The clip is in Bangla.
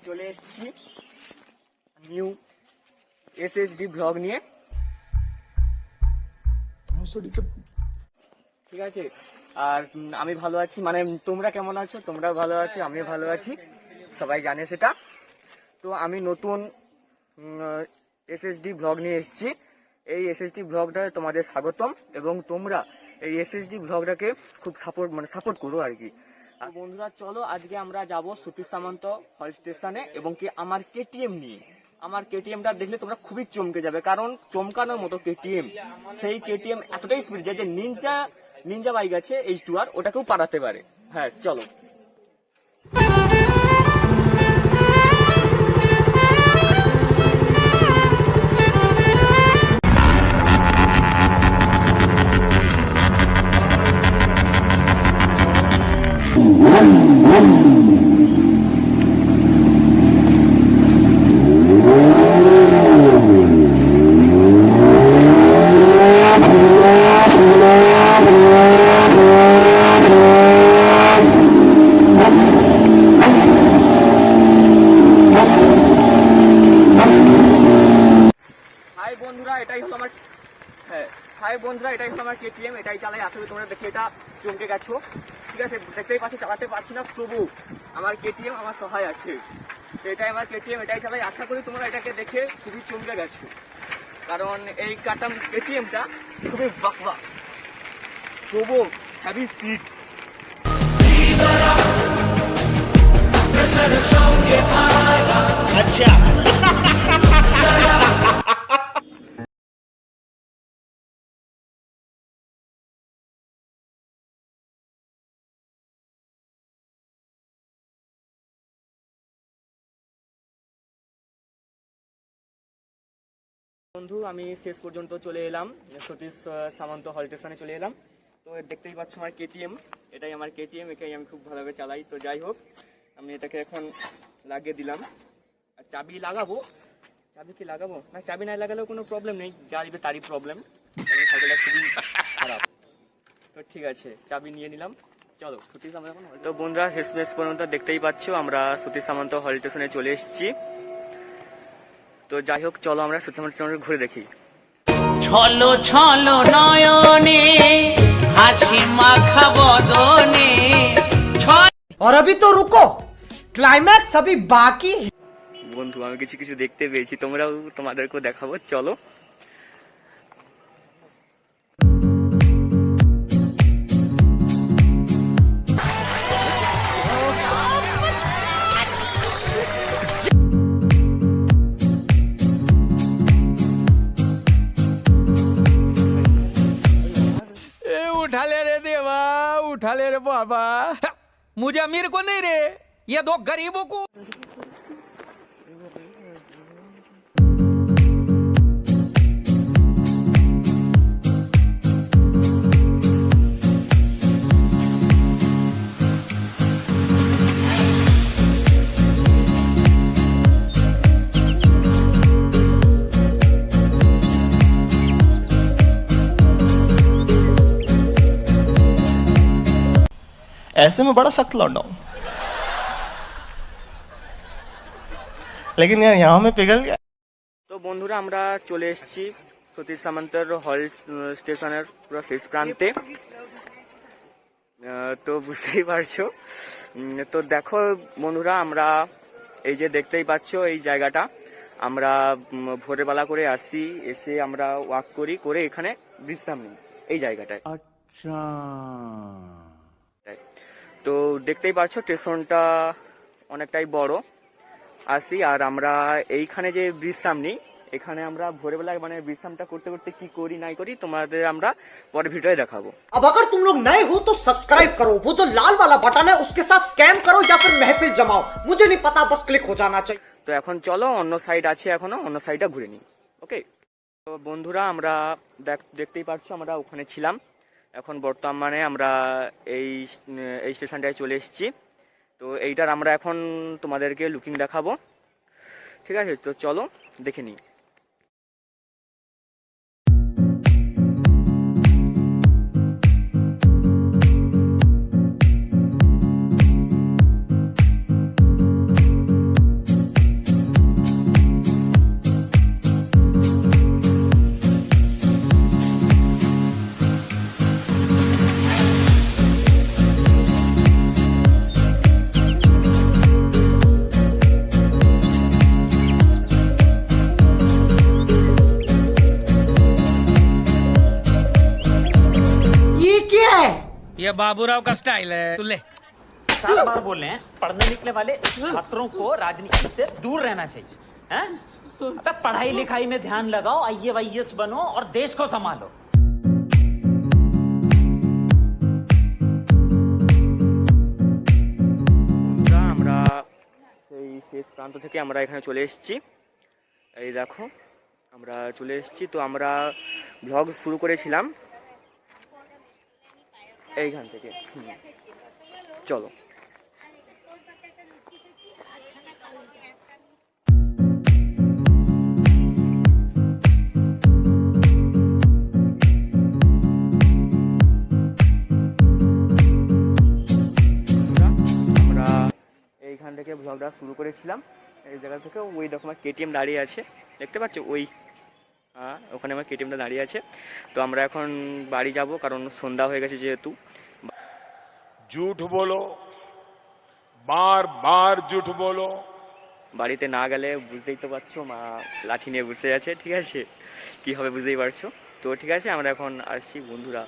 চলে এসেছি নিউ এসএসডি ব্লগ নিয়ে। ঠিক আছে, আর আমি ভালো আছি, মানে তোমরা কেমন আছো? তোমরাও ভালো আছো, আমিও ভালো আছি, সবাই জানে সেটা। তো আমি নতুন এসএসডি ব্লগ নিয়ে এসেছি। এই এসএসডি ব্লগটা তোমাদের স্বাগতম, এবং তোমরা এই এসএসডি ব্লগটাকে খুব সাপোর্ট করো আর কি। আর বন্ধুরা চলো, আজকে আমরা যাব সতীশ সামন্ত হল স্টেশনে, এবং কি আমার কেটিএম নিয়ে। আমার কেটিএমটা দেখলে তোমরা খুবই চমকে যাবে, কারণ চমকানোর মতো কেটিএম। সেই কেটিএম এতটাই স্পিড যায় যে নিনজা বাইক আছে H2R, ওটাকেও পারাতে পারে। হ্যাঁ চলো। বন্ধুরা এটাই হলো আমার কেটিএম, এটাই চালাই। আসলে তোমরা দেখে এটা চমকে গেছো, ঠিক আছে? দেখতেই পাচ্ছি চালাতে পারছি না, তবু আমার কেটিএম আমার সহায় আছে। এটাই আমার কেটিএম, এটাই চালাই। আশা করি তোমরা এটাকে দেখে খুবই চমকে গেছো, কারণ এই কেটিএমটা খুবই বাকবাস, তবু হ্যাভি স্পিড। আচ্ছা বন্ধু, আমি শেষ পর্যন্ত চলে এলাম, সতীশ সামন্ত হল স্টেশনে চলে এলাম। তো দেখতেই পাচ্ছ আমার কেটিএম, এটাই আমার কেটিএম, এটাই আমি খুব ভালোভাবে চালাই। তো যাই হোক, আমি এটাকে এখন লাগিয়ে দিলাম। আর চাবি কি লাগাবো না? চাবি না লাগালেও কোনো প্রবলেম নেই, যা দিবে তারই প্রবলেম, কারণ সাইকেলটা খুবই খারাপ। তো ঠিক আছে, চাবি নিয়ে নিলাম, চলো সতীশ সামন্ত। তো বন্ধুরা শেষ পর্যন্ত দেখতেই পাচ্ছ আমরা সতীশ সামন্ত হল স্টেশনে চলে এসেছি। তো যাই হোক, চলো আমরা সতীশ সামন্ত ঘুরে দেখি। ছলো ছলো নয়নে হাসি মাখা বদনে। और अभी तो रुको, क्लाइमैक्स अभी बाकी। বন্ধু আমি কিছু দেখতে পেয়েছি, তোমাদেরকেও দেখাবো, চলো। उठा ले रे देवा, उठा ले रे बाबा। मुझे अमीर को नहीं रे, ये दो गरीबों को। ऐसे में बड़ा सख्त लौटा हूं, लेकिन यार यहाँ में पिघल गया। তো বন্ধুরা আমরা চলে এসেছি সতীশ সামন্তের হল স্টেশনের পুরো শেষ প্রান্তে। তো বুঝতেই পারছো। তো দেখো বন্ধুরা, আমরা এই যে দেখতেই পাচ্ছ এই জায়গাটা, আমরা ভোরবেলা করে আসি, এসে আমরা ওয়াক করে এখানে বিশ্রাম নিই এই জায়গাটায়। अच्छा, তো দেখতেই পাচ্ছ স্টেশনটা অনেকটাই বড়। আসি আর আমরা এইখানে যে বিশ্রাম নিই, এখানে আমরা ভোরবেলায় মানে বিশ্রামটা করতে করতে কি করি নাই করি তোমাদের আমরা পরে ভিডিওতে দেখাবো। अब अगर तुम लोग नए हो तो सब्सक्राइब करो, वो जो लाल वाला बटन है उसके साथ स्कैम करो या फिर महफिल जमाओ, मुझे नहीं पता, बस क्लिक हो जाना चाहिए। তো এখন চলো, অন্য সাইড আছে, এখনো অন্য সাইডটা ঘুরে নিই। ওকে, তো বন্ধুরা আমরা দেখতেই পাচ্ছ আমরা ওখানে ছিলাম, এখন বর্তমানে আমরা এই স্টেশনটায় চলে এসেছি। তো এইটার আমরা এখন তোমাদেরকে লুকিং দেখাবো, ঠিক আছে? তো চলো দেখে নিই। ये बाबूराव का स्टाइल है तू ले 50 बार बोले हैं पढ़ने निकले वाले छात्रों को राजनीति से दूर रहना चाहिए हैं? अबे पढ़ाई लिखाई में ध्यान लगाओ, IAS बनो और देश को संभालो। বন্ধুরা, আমরা সেই শেষ প্রান্ত থেকে আমরা এখানে চলে এসেছি। এই দেখো আমরা চলে এসেছি। তো আমরা ব্লগ শুরু করেছিলাম এইখান থেকে। চলো। আমরা এইখান থেকে ব্লগটা শুরু করেছিলাম। এই জায়গা থেকে ওই দেখো আমার KTM দাঁড়িয়ে আছে, দেখতে পাচ্ছ? ওই ওখানে আমার KTMটা দাঁড়িয়ে আছে। তো আমরা এখন বাড়ি যাব, কারণ সন্ধ্যা হয়ে গেছে যেহেতু। झूठ बोलो, बार बार झूठ बोलो। বাড়িতে না গেলে বুঝতেই তো পারছো, মা লাঠি নিয়ে বসে আছে, ঠিক আছে? কী হবে বুঝতেই পারছো। তো ঠিক আছে, আমরা এখন আসছি বন্ধুরা।